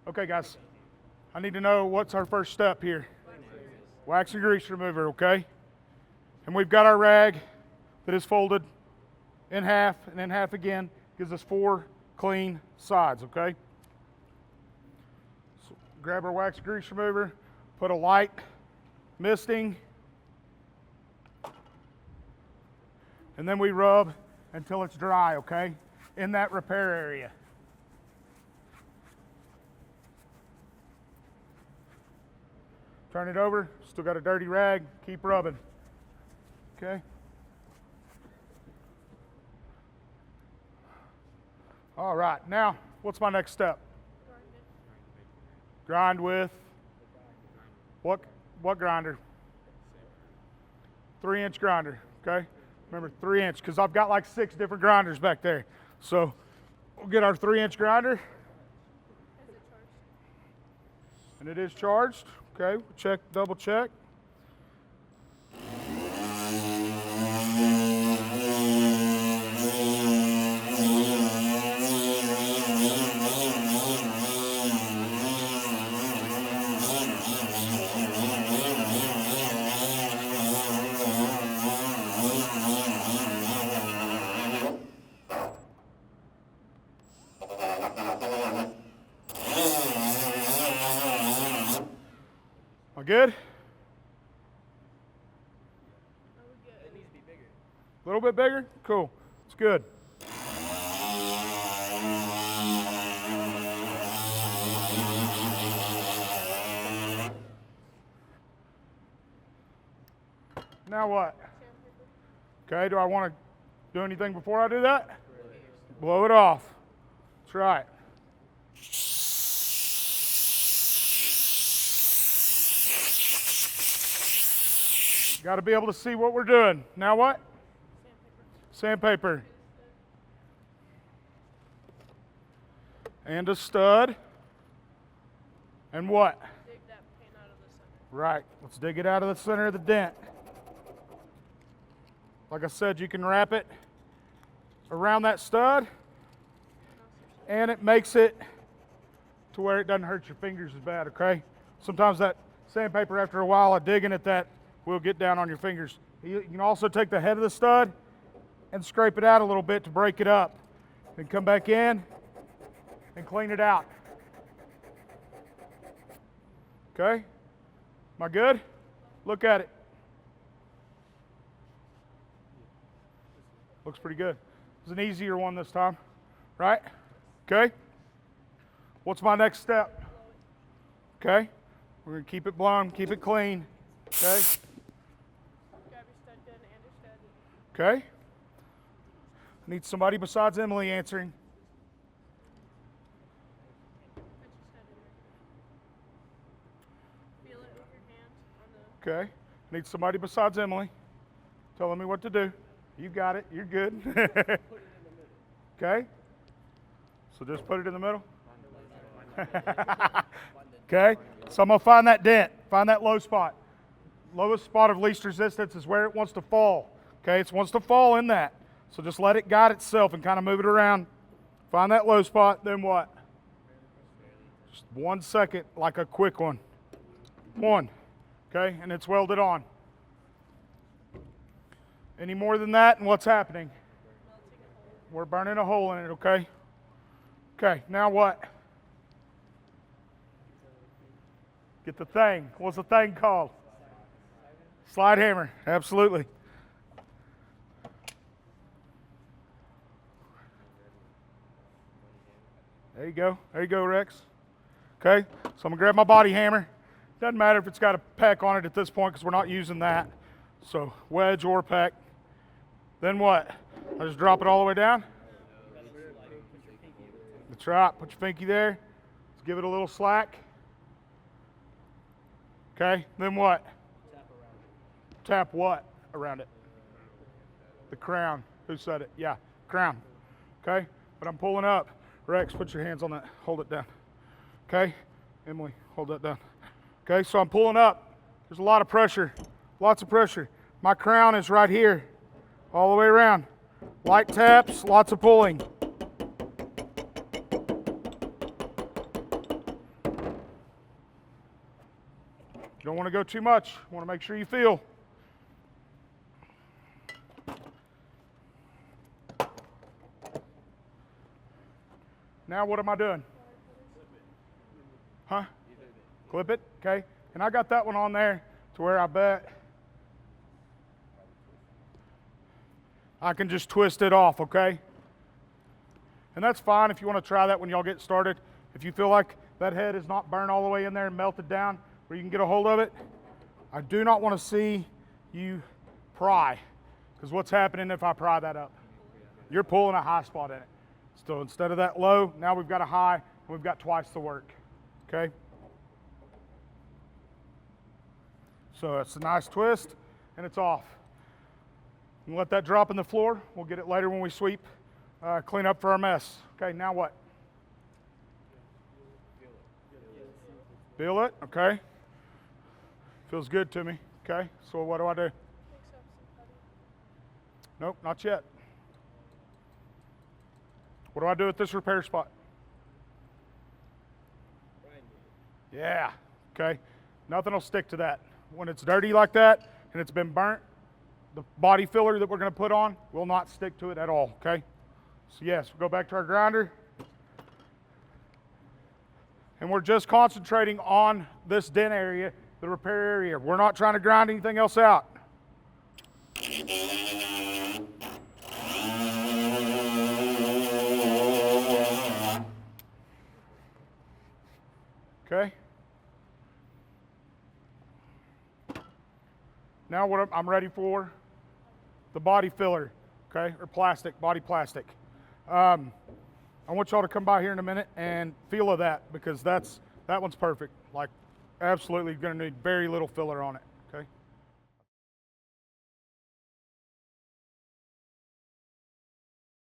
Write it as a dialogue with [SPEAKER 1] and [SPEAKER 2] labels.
[SPEAKER 1] Okay, guys, I need to know what's our first step here. Wax and grease remover, okay? And we've got our rag that is folded in half and in half again. Gives us 4 clean sides, okay? So grab our wax and grease remover, put a light misting, and then we rub until it's dry, okay? In that repair area. Turn it over, still got a dirty rag, keep rubbing, okay? All right, now, what's my next step? Grind with, what grinder? 3-inch grinder, okay? Remember, 3-inch, because I've got like 6 different grinders back there. So, we'll get our 3-inch grinder. And it is charged. Okay, check, double check. Am I good?
[SPEAKER 2] It needs to be bigger.
[SPEAKER 1] A little bit bigger? Cool. It's good. Now what? Okay, do I want to do anything before I do that? Blow it off. That's right. Got to be able to see what we're doing. Now what? Sandpaper. And a stud. And what?
[SPEAKER 2] Dig that paint out of the center.
[SPEAKER 1] Right. Let's dig it out of the center of the dent. Like I said, you can wrap it around that stud, and it makes it to where it doesn't hurt your fingers as bad, okay? Sometimes that sandpaper, after a while of digging at that, will get down on your fingers. You can also take the head of the stud and scrape it out a little bit to break it up. Then come back in and clean it out. Okay? Am I good? Look at it. Looks pretty good. It's an easier one this time, right? Okay? What's my next step? Okay? We're going to keep it blown, keep it clean. Okay?
[SPEAKER 2] Grab your stud gun and your stud.
[SPEAKER 1] Okay? I need somebody besides Emily answering.
[SPEAKER 2] Put your stud in there. Feel it with your hand on the.
[SPEAKER 1] Okay? I need somebody besides Emily telling me what to do. You got it. You're good. Okay? So just put it in the middle. Okay? So I'm going to find that dent. Find that low spot. Lowest spot of least resistance is where it wants to fall. Okay? It wants to fall in that. So just let it guide itself and kind of move it around. Find that low spot. Then what? Just 1 second, like a quick one. 1. Okay? And it's welded on. Any more than that, and what's happening? We're burning a hole in it, okay? Okay, now what? Get the thing. What's the thing called? Slide hammer, absolutely. There you go. There you go, Rex. Okay, so I'm going to grab my body hammer. Doesn't matter if it's got a peck on it at this point because we're not using that. So wedge or peck. Then what? I just drop it all the way down? That's right. Put your pinky there. Let's give it a little slack. Okay, then what? Tap what around it? The crown. Who said it? Yeah, crown. Okay, but I'm pulling up. Rex, put your hands on that. Hold it down. Okay, Emily, hold that down. Okay, so I'm pulling up. There's a lot of pressure. Lots of pressure. My crown is right here. All the way around. Light taps, lots of pulling. You don't want to go too much. You want to make sure you feel. Now what am I doing? Huh? Clip it, okay. And I got that one on there to where I bet I can just twist it off, okay? And that's fine if you want to try that when y'all get started. If you feel like that head is not burned all the way in there and melted down where you can get a hold of it, I do not want to see you pry, because what's happening if I pry that up? You're pulling a high spot in it. So instead of that low, now we've got a high, and we've got twice the work, okay? So it's a nice twist, and it's off. And let that drop in the floor. We'll get it later when we sweep, clean up for our mess. Okay, now what? Feel it, okay. Feels good to me, okay. So what do I do?
[SPEAKER 2] Mix up some putty.
[SPEAKER 1] Nope, not yet. What do I do at this repair spot? Yeah, okay. Nothing will stick to that. When it's dirty like that and it's been burnt, the body filler that we're going to put on will not stick to it at all, okay? So yes, we'll go back to our grinder. And we're just concentrating on this dent area, the repair area. We're not trying to grind anything else out. Okay. Now what I'm ready for, the body filler, okay, or plastic, body plastic. I want y'all to come by here in a minute and feel of that, because that one's perfect. Like, absolutely going to need very little filler on it, okay?